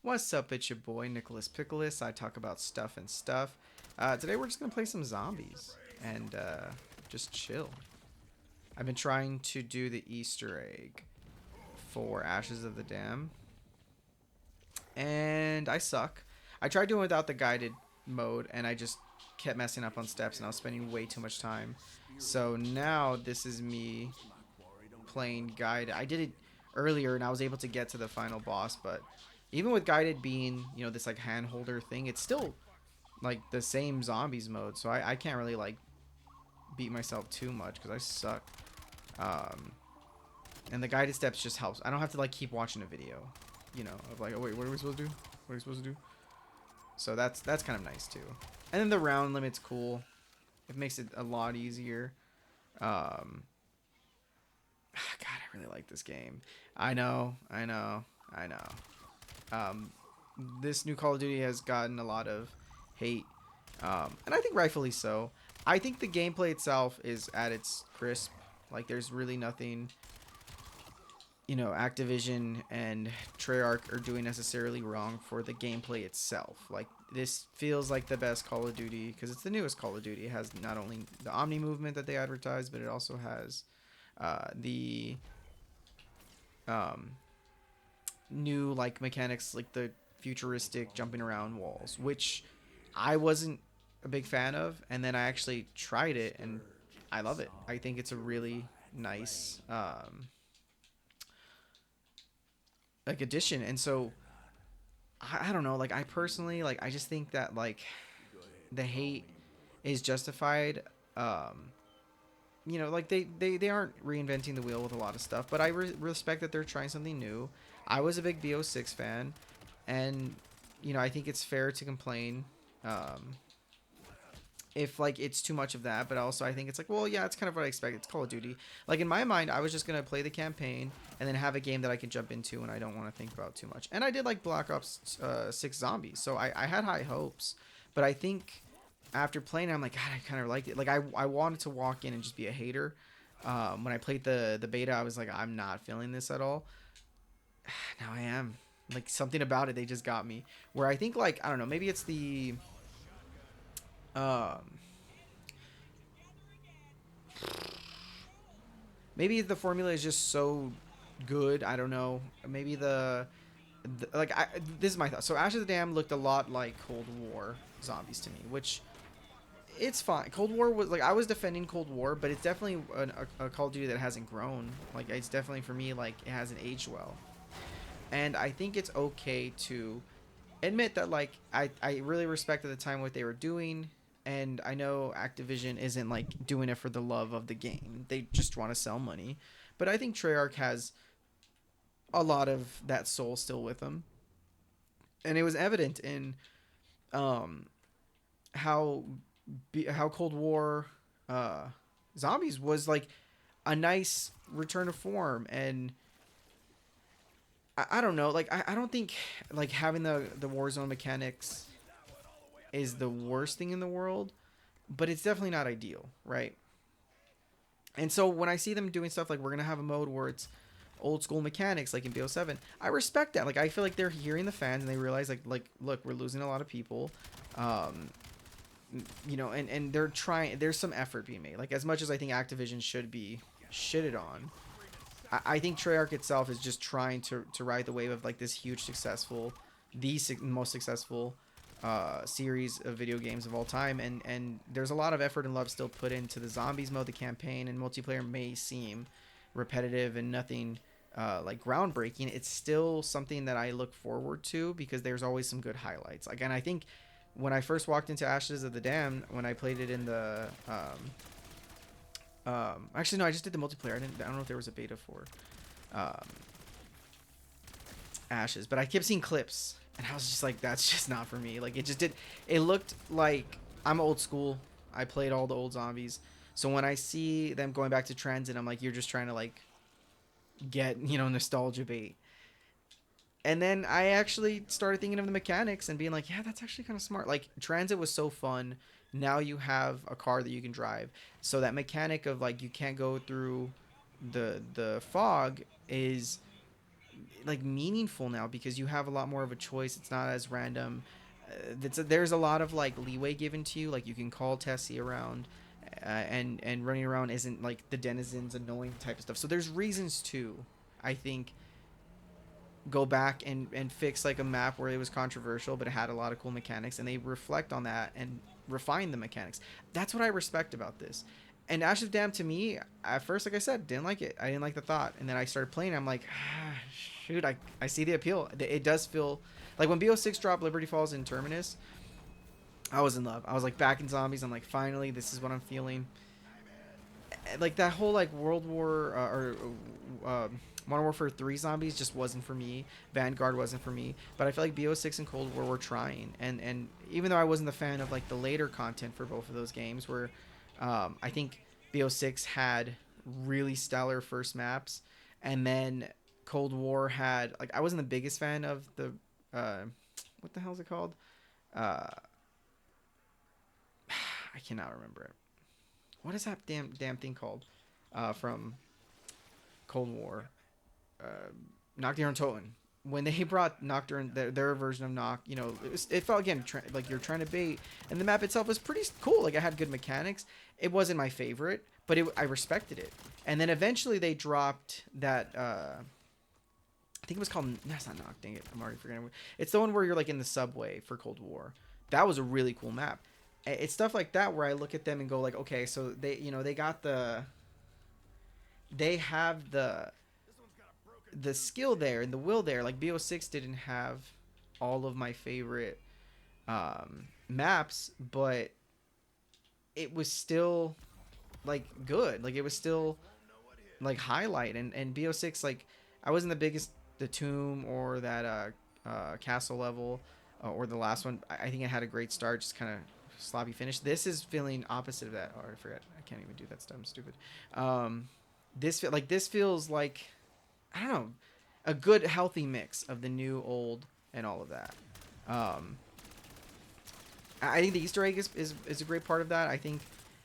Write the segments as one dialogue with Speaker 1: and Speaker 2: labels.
Speaker 1: What's up, it's your boy Nicholas Pickles. I talk about stuff and stuff. Today we're just gonna play some zombies and just chill. I've been trying to do the Easter egg for Ashes of the Dam, and I suck. I tried doing it without the guided mode, and I just kept messing up on steps, and I was spending way too much time. So now this is me playing guided. I did it earlier, and I was able to get to the final boss, but even with guided being, this like hand holder thing, it's still like the same zombies mode, so I can't really like beat myself too much because I suck. Um, and the guided steps just helps. I don't have to like keep watching a video, of like, oh wait, what are we supposed to do? What are we supposed to do? So that's kind of nice too. And then the round limit's cool. It makes it a lot easier. Um, God, I really like this game. I know. Um, this new Call of Duty has gotten a lot of hate, and I think rightfully so. I think the gameplay itself is at its crisp. Like, there's really nothing, Activision and Treyarch are doing necessarily wrong for the gameplay itself. Like, this feels like the best Call of Duty because it's the newest Call of Duty. It has not only the Omni movement that they advertise, but it also has the um, new like mechanics, like the futuristic jumping around walls, which I wasn't a big fan of, and then I actually tried it and I love it. I think it's a really nice like addition. And so I don't know, like I personally like I just think that like the hate is justified. Um like they aren't reinventing the wheel with a lot of stuff, but I respect that they're trying something new. I was a big BO6 fan, and I think it's fair to complain um, if like it's too much of that. But also, I think it's like, well, yeah, it's kind of what I expect. It's Call of Duty. Like in my mind, I was just gonna play the campaign and then have a game that I can jump into and I don't want to think about too much. And I did like Black Ops 6 Zombies, so I had high hopes. But I think after playing it, I'm like, God, I kind of liked it. Like I wanted to walk in and just be a hater. When I played the beta, I was like, I'm not feeling this at all. Now I am. Like something about it, they just got me. Where I think like I don't know, maybe it's the um, maybe the formula is just so good. I don't know. Maybe like this is my thought. So Ash of the Dam looked a lot like Cold War zombies to me, which it's fine. Cold War was like I was defending Cold War, but it's definitely a Call of Duty that hasn't grown. Like it's definitely for me like it hasn't aged well, and I think it's okay to admit that like I really respect at the time what they were doing, and I know Activision isn't like doing it for the love of the game. They just want to sell money. But I think Treyarch has a lot of that soul still with them. And it was evident in um how how Cold War uh Zombies was like a nice return to form. And I don't know, like I don't think like having the Warzone mechanics is the worst thing in the world, but it's definitely not ideal, right? And so when I see them doing stuff like we're gonna have a mode where it's old school mechanics like in BO7, I respect that. Like I feel like they're hearing the fans and they realize like look, we're losing a lot of people. Um, and they're trying. There's some effort being made. Like as much as I think Activision should be shitted on, I think Treyarch itself is just trying to ride the wave of like this huge successful, the most successful series of video games of all time, and there's a lot of effort and love still put into the zombies mode. The campaign and multiplayer may seem repetitive and nothing like groundbreaking. It's still something that I look forward to because there's always some good highlights. Like, and I think when I first walked into Ashes of the Dam, when I played it in the actually no, I just did the multiplayer. I don't know if there was a beta for um, Ashes, but I kept seeing clips, and I was just like, that's just not for me. Like it just did. It looked like I'm old school. I played all the old zombies, so when I see them going back to Transit, I'm like, you're just trying to like get nostalgia bait. And then I actually started thinking of the mechanics and being like, yeah, that's actually kind of smart. Like Transit was so fun. Now you have a car that you can drive. So that mechanic of like you can't go through the fog is like meaningful now because you have a lot more of a choice. It's not as random. There's a lot of like leeway given to you. Like you can call Tessie around, and running around isn't like the denizens annoying type of stuff. So there's reasons to, I think, go back and fix like a map where it was controversial but it had a lot of cool mechanics, and they reflect on that and refine the mechanics. That's what I respect about this. And Ash of Dam, to me, at first, like I said, didn't like it. I didn't like the thought, and then I started playing. I'm like, shoot, I see the appeal. It does feel like when BO6 dropped Liberty Falls in Terminus, I was in love. I was like back in zombies. I'm like, finally, this is what I'm feeling. Like that whole like World War or Modern Warfare 3 zombies just wasn't for me. Vanguard wasn't for me. But I feel like BO6 and Cold War were trying. And even though I wasn't a fan of like the later content for both of those games, where I think BO6 had really stellar first maps, and then Cold War had like I wasn't the biggest fan of the what the hell is it called? Uh, I cannot remember it. What is that damn thing called? From Cold War, uh, Nocturne Toten. When they brought Nocturne, their version of Noct, you know, it felt again like you're trying to bait, and the map itself was pretty cool. Like it had good mechanics. It wasn't my favorite, but I respected it. And then eventually they dropped that. I think it was called. That's not Noct. Dang it, I'm already forgetting. It's the one where you're like in the subway for Cold War. That was a really cool map. It's stuff like that where I look at them and go like, okay, so they got they have the skill there and the will there. Like BO6 didn't have all of my favorite maps, but it was still like good. Like it was still like highlight, and BO6, like I wasn't the biggest the tomb or that castle level or the last one. I think it had a great start, just kind of sloppy finish. This is feeling opposite of that. Oh, I forget. I can't even do that stuff. I'm stupid. This feels like I don't know, a good healthy mix of the new, old, and all of that. Um, I think the Easter egg is a great part of that. I think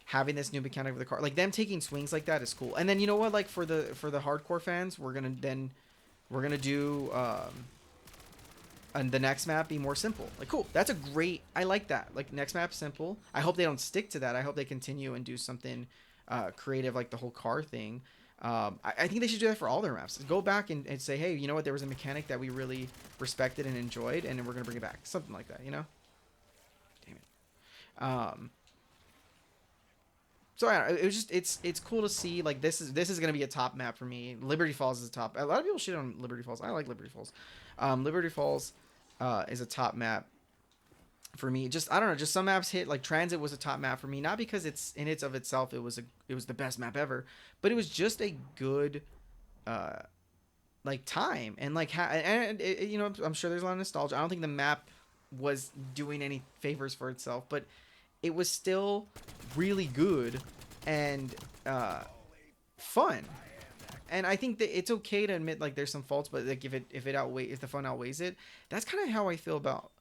Speaker 1: having this new mechanic of the car, like them taking swings like that, is cool. And then you know what, like for the hardcore fans, we're gonna do and the next map be more simple. Like cool, that's a great. I like that. Like next map simple. I hope they don't stick to that. I hope they continue and do something creative, like the whole car thing. I think they should do that for all their maps. Go back and say, hey, you know what? There was a mechanic that we really respected and enjoyed, and we're gonna bring it back. Something like that, you know? Damn it. So I don't know, it was just it's cool to see. Like this is gonna be a top map for me. Liberty Falls is a top. A lot of people shit on Liberty Falls. I like Liberty Falls. Liberty Falls is a top map for me. Just I don't know. Just some maps hit. Like Transit was a top map for me, not because it's in its of itself it was the best map ever, but it was just a good like time and like and it, you know, I'm sure there's a lot of nostalgia. I don't think the map was doing any favors for itself, but it was still really good and fun. And I think that it's okay to admit like there's some faults, but like if the fun outweighs it, that's kind of how I feel about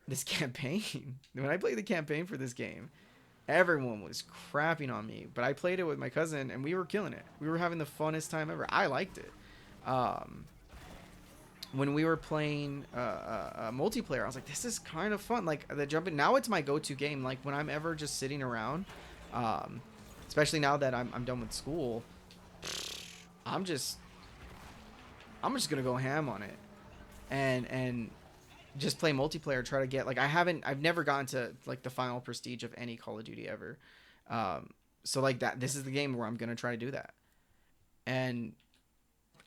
Speaker 1: this campaign. When I played the campaign for this game, everyone was crapping on me, but I played it with my cousin and we were killing it. We were having the funnest time ever. I liked it. When we were playing multiplayer, I was like, this is kind of fun. Like the jumping, now it's my go-to game. Like when I'm ever just sitting around, especially now that I'm done with school, I'm just gonna go ham on it and just play multiplayer. Try to get like I've never gotten to like the final prestige of any Call of Duty ever. So like that, this is the game where I'm gonna try to do that, and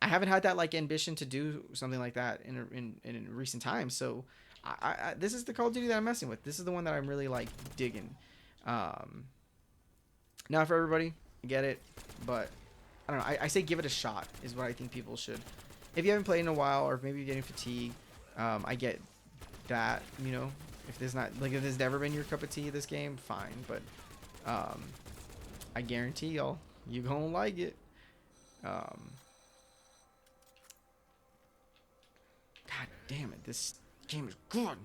Speaker 1: I haven't had that like ambition to do something like that in recent times. So this is the Call of Duty that I'm messing with. This is the one that I'm really like digging. Not for everybody, I get it, but I don't know. I say give it a shot is what I think people should. If you haven't played in a while, or if maybe you're getting fatigued, I get that. You know, if there's not like if there's never been your cup of tea, this game, fine. But I guarantee you gonna like it. God damn it, this game is good.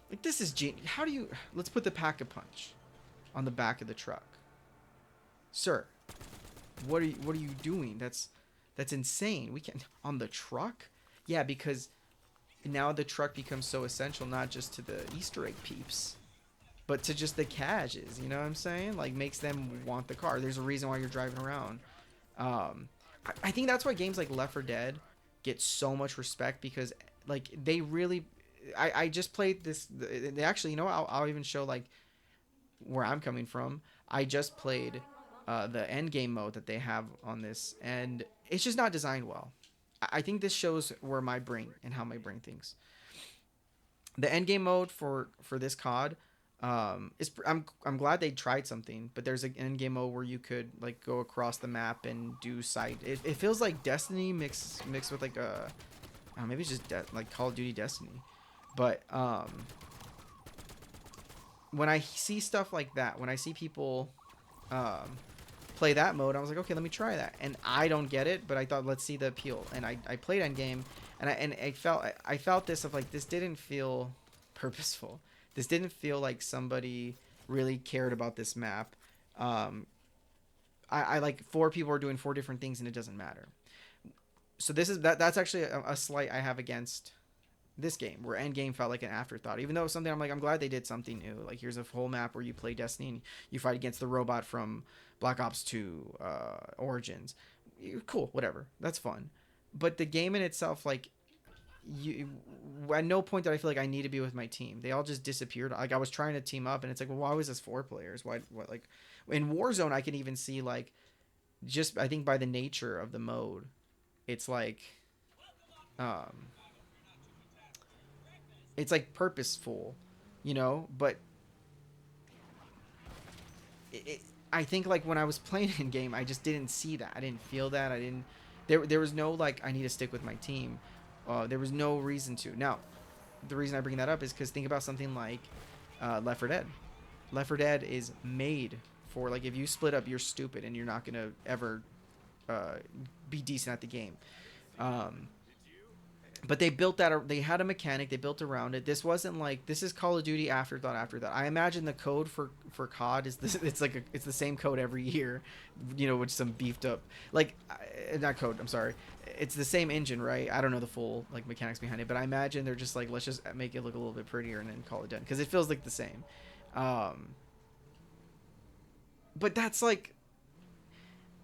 Speaker 1: Like this is how do you? Let's put the pack-a-punch on the back of the truck, sir. What are you doing? That's insane. We can on the truck. Yeah, because now the truck becomes so essential, not just to the Easter egg peeps, but to just the caches. You know what I'm saying? Like makes them want the car. There's a reason why you're driving around. I think that's why games like Left 4 Dead get so much respect because like they really. I just played this. They actually, you know, I'll even show like where I'm coming from. I just played the end game mode that they have on this, and it's just not designed well. I think this shows where my brain and how my brain thinks. The end game mode for this COD is I'm glad they tried something, but there's an end game mode where you could like go across the map and do side. It feels like Destiny mixed with like a maybe it's just like Call of Duty Destiny, but when I see stuff like that, when I see people play that mode, I was like, okay, let me try that. And I don't get it, but I thought, let's see the appeal. And I played Endgame, and I felt this of like, this didn't feel purposeful. This didn't feel like somebody really cared about this map. I like four people are doing four different things, and it doesn't matter. So this is that's actually a slight I have against this game, where Endgame felt like an afterthought, even though it's something I'm glad they did something new. Like here's a whole map where you play Destiny and you fight against the robot from Black Ops 2 Origins. Cool, whatever, that's fun. But the game in itself, like you, at no point did I feel like I need to be with my team. They all just disappeared. Like I was trying to team up, and it's like, well, why was this four players? Why? What? Like in Warzone, I can even see like just I think by the nature of the mode, it's like um it's like purposeful, you know. But it, I think like when I was playing in game, I just didn't see that. I didn't feel that. I didn't. There was no like I need to stick with my team. There was no reason to. Now, the reason I bring that up is because think about something like Left 4 Dead. Left 4 Dead is made for like if you split up, you're stupid and you're not gonna ever be decent at the game. Um, but they built that. They had a mechanic. They built around it. This wasn't like this is Call of Duty afterthought. After that, I imagine the code for COD is this. It's like it's the same code every year, you know, with some beefed up like not code. I'm sorry. It's the same engine, right? I don't know the full like mechanics behind it, but I imagine they're just like let's just make it look a little bit prettier and then call it done because it feels like the same. Um, but that's like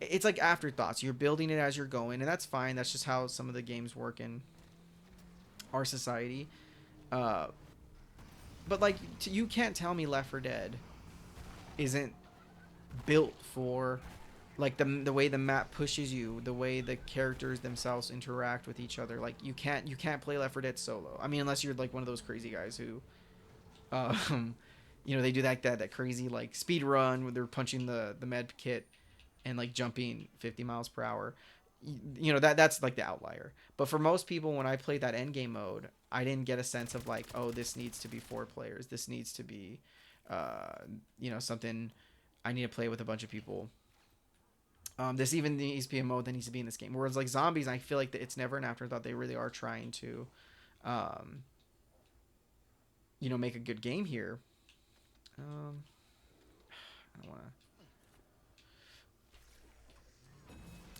Speaker 1: it's like afterthoughts. You're building it as you're going, and that's fine. That's just how some of the games work in our society. Uh, but like you can't tell me Left 4 Dead isn't built for like the way the map pushes you, the way the characters themselves interact with each other. Like you can't play Left 4 Dead solo. I mean, unless you're like one of those crazy guys who, um, you know, they do that crazy like speed run where they're punching the med kit and like jumping 50 miles per hour. You know that's like the outlier. But for most people, when I played that end game mode, I didn't get a sense of like, oh, this needs to be four players. This needs to be, you know, something I need to play with a bunch of people. This even needs to be a mode that needs to be in this game. Whereas like zombies, I feel like it's never an afterthought. They really are trying to, um, you know, make a good game here. I don't want to.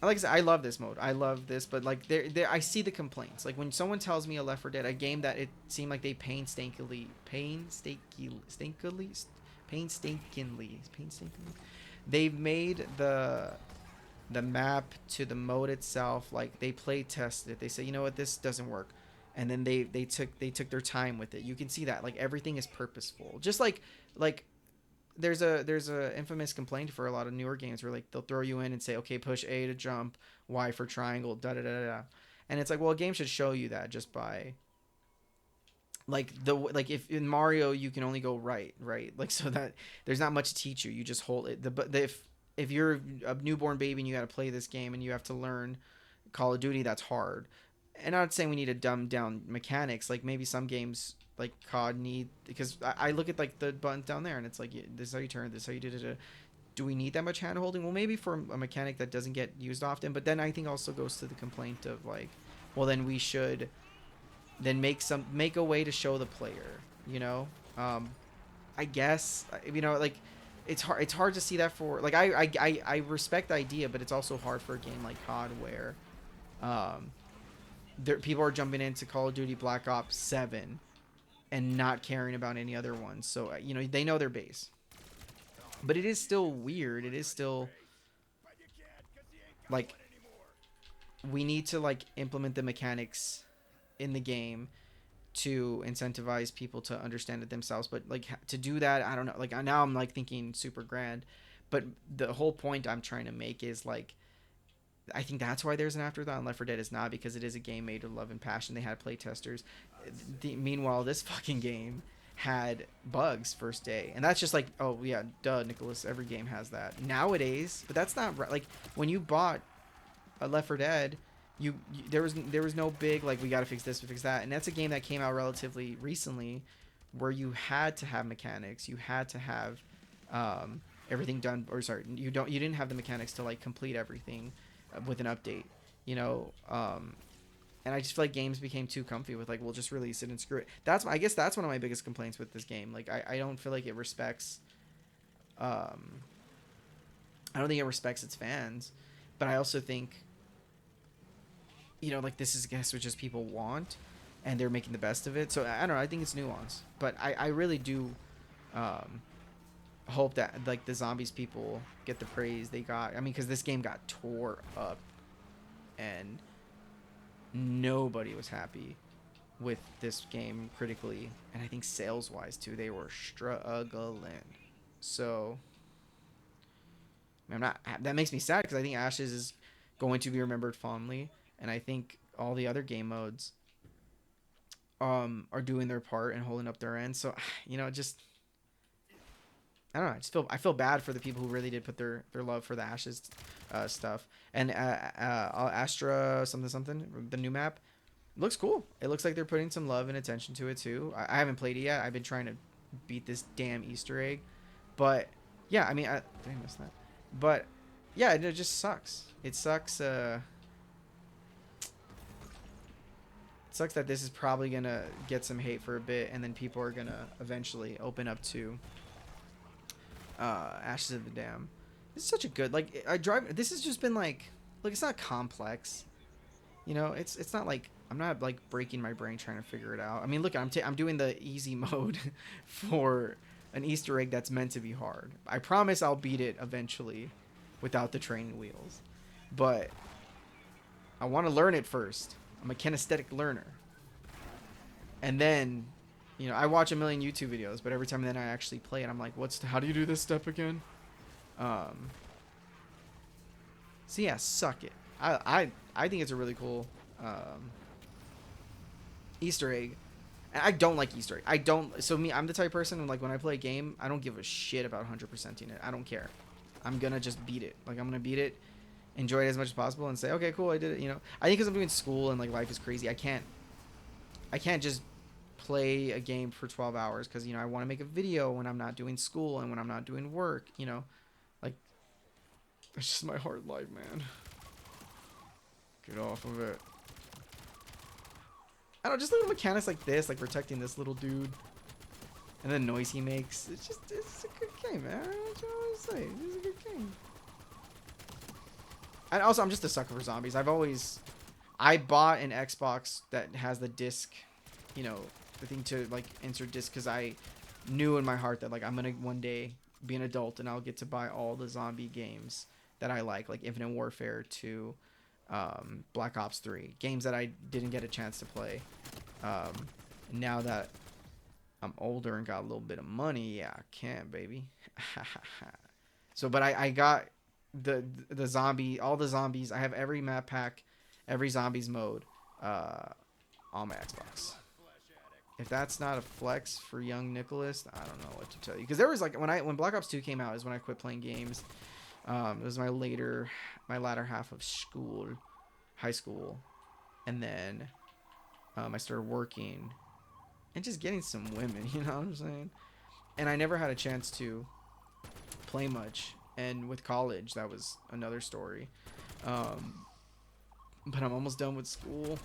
Speaker 1: Like I said, I love this mode. I love this, but like I see the complaints. Like when someone tells me a Left 4 Dead, a game that it seemed like they painstakingly, they've made the map to the mode itself. Like they play tested it. They say, you know what, this doesn't work, and then they took their time with it. You can see that like everything is purposeful. Just like there's a infamous complaint for a lot of newer games where like they'll throw you in and say, okay, push A to jump, Y for triangle, da da da da, and it's like, well, a game should show you that just by like if in Mario you can only go right, like so that there's not much to teach you. You just hold it. If you're a newborn baby and you got to play this game and you have to learn Call of Duty, that's hard. And I'm not saying we need to dumb down mechanics. Like maybe some games like COD need because I look at like the buttons down there and it's like this is how you turn, this is how you do it. Do we need that much hand holding? Well, maybe for a mechanic that doesn't get used often. But then I think also goes to the complaint of like, well, then we should then make a way to show the player. You know, I guess you know like it's hard to see that for like I respect the idea, but it's also hard for a game like COD where Um, people are jumping into Call of Duty Black Ops 7 and not caring about any other ones. So, they know their base. But it is still weird. It is still like we need to like implement the mechanics in the game to incentivize people to understand it themselves. But like to do that, I don't know. Like now I'm like thinking super grand, but the whole point I'm trying to make is like I think that's why there's an afterthought on Left 4 Dead is not because it is a game made with love and passion. They had playtesters. Meanwhile, this fucking game had bugs first day, and that's just like, oh yeah, duh, Nicholas. Every game has that nowadays, but that's not right. Like when you bought a Left 4 Dead, there was no big like we got to fix this, we fix that, and that's a game that came out relatively recently, where you had to have mechanics, you had to have everything done, or sorry, you didn't have the mechanics to like complete everything with an update, you know. And I just feel like games became too comfy with like we'll just release it and screw it. I guess that's one of my biggest complaints with this game. Like I don't feel like it respects I don't think it respects its fans, but I also think like this is I guess what just people want, and they're making the best of it. So I don't know. I think it's nuanced, but I really do um, hope that like the zombies people get the praise they got. I mean, because this game got tore up, and nobody was happy with this game critically, and I think sales wise too. They were struggling. So I'm not. That makes me sad because I think Ashes is going to be remembered fondly, and I think all the other game modes are doing their part and holding up their end. So just I don't know. I feel bad for the people who really did put their love for the Ashes stuff. And Astra something, the new map looks cool. It looks like they're putting some love and attention to it too. I haven't played it yet. I've been trying to beat this damn Easter egg, but yeah, I mean, did I miss that? But yeah, it just sucks. It sucks. It sucks that this is probably gonna get some hate for a bit, and then people are gonna eventually open up to Ashes of the Dam. This is such a good this has just been like it's not complex, it's not like I'm not like breaking my brain trying to figure it out. I mean, look, I'm doing the easy mode for an Easter egg that's meant to be hard. I promise I'll beat it eventually without the training wheels, but I want to learn it first. I'm a kinesthetic learner, and then I watch a million YouTube videos, but every time then I actually play it, I'm like, how do you do this step again? So yeah, suck it. I think it's a really cool Easter egg. And I don't like Easter egg. I'm the type of person like when I play a game, I don't give a shit about 100%ing it. I don't care. I'm gonna just beat it. Like I'm gonna beat it, enjoy it as much as possible, and say, okay, cool, I did it. I think because I'm doing school and like life is crazy, I can't just play a game for 12 hours because I want to make a video when I'm not doing school and when I'm not doing work. Like it's just my hard life, man. Get off of it. I don't know, just little mechanics like this, like protecting this little dude, and the noise he makes. It's a good game, man. What you want to say? It's a good game. And also, I'm just a sucker for zombies. I bought an Xbox that has the disc, the thing to like insert disc, because I knew in my heart that like I'm gonna one day be an adult and I'll get to buy all the zombie games that I like Infinite Warfare 2, Black Ops 3, games that I didn't get a chance to play. Now that I'm older and got a little bit of money, yeah, I can, baby. So, but I got the zombie, all the zombies. I have every map pack, every zombies mode, on my Xbox. If that's not a flex for young Nicholas, I don't know what to tell you. Because there was like when Black Ops 2 came out is when I quit playing games. It was my latter half of school, high school, and then I started working and just getting some women. You know what I'm saying? And I never had a chance to play much. And with college, that was another story. But I'm almost done with school,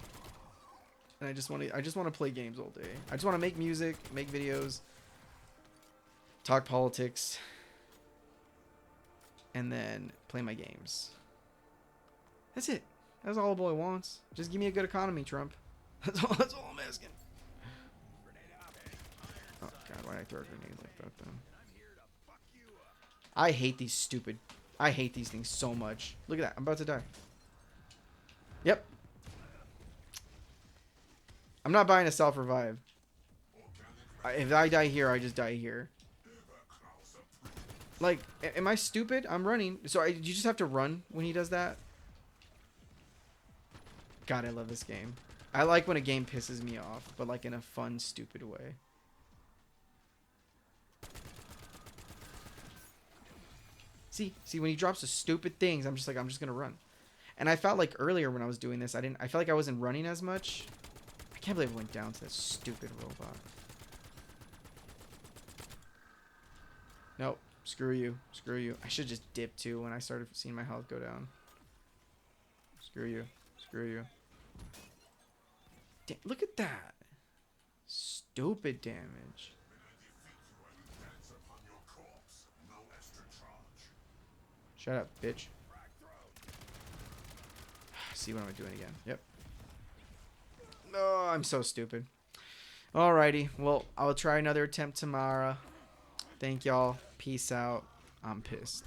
Speaker 1: and I just want to play games all day. I just want to make music, make videos, talk politics, and then play my games. That's it. That's all a boy wants. Just give me a good economy, Trump. That's all I'm asking. Oh god, why did I throw a grenade like that then? I hate these stupid... I hate these things so much. Look at that. I'm about to die. Yep. I'm not buying a self-revive. If I die here, I just die here. Like, am I stupid? I'm running. So you just have to run when he does that? God, I love this game. I like when a game pisses me off, but like in a fun, stupid way. See, when he drops the stupid things, I'm just like, I'm just gonna run. And I felt like earlier when I was doing this, I felt like I wasn't running as much. I can't believe I went down to that stupid robot. Nope. Screw you. Screw you. I should just dip too when I started seeing my health go down. Screw you. Screw you. Damn, look at that. Stupid damage. Shut up, bitch. See what am I doing again? Yep. Oh, I'm so stupid. Alrighty. Well, I'll try another attempt tomorrow. Thank y'all. Peace out. I'm pissed.